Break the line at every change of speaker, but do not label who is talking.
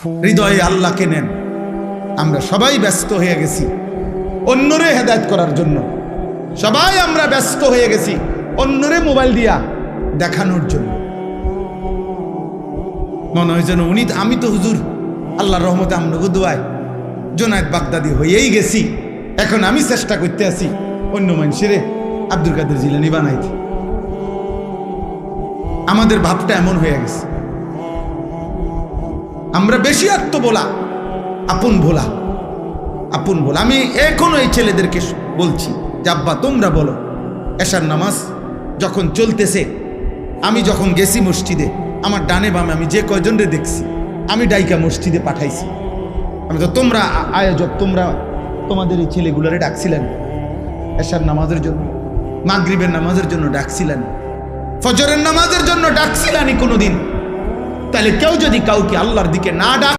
হৃদয়ে আল্লাহকে নেন। আমরা সবাই ব্যস্ত হয়ে গেছি অন্যরে হেদায়েত করার জন্য, সবাই আমরা ব্যস্ত হয়ে গেছি অন্যরে মোবাইল দিয়া দেখানোর জন্য। মনে হয় যেন আমি তো হুজুর আল্লাহর রহমতে আমনগো দোয়ায় জোনায়েদ বাগদাদি হয়েই গেছি, এখন আমি চেষ্টা করতে আছি অন্য মানুষের আব্দুল কাদের জিলানী বানাইতে। আমাদের ভাবটা এমন হয়ে গেছে, আমরা বেশি আত্মবোলা, আপন ভোলা। আমি এখনো এই ছেলেদেরকে বলছি যে আব্বা তোমরা বলো, এশার নামাজ যখন চলতেছে, আমি যখন গেছি মসজিদে, আমার ডানে বামে আমি যে কয়জনরে দেখছি আমি ডাইকা মসজিদে পাঠাইছি। আমি তো তোমরা আয়োজক, তোমরা তোমাদের এই ছেলেগুলোরে ডাকছিলেন এশার নামাজের জন্য, মাগরিবের নামাজের জন্য ডাকছিলেন, ফজরের নামাজের জন্য ডাকছিলেন কোনোদিন? তাহলে কেউ যদি কাউকে আল্লাহর দিকে না ডাক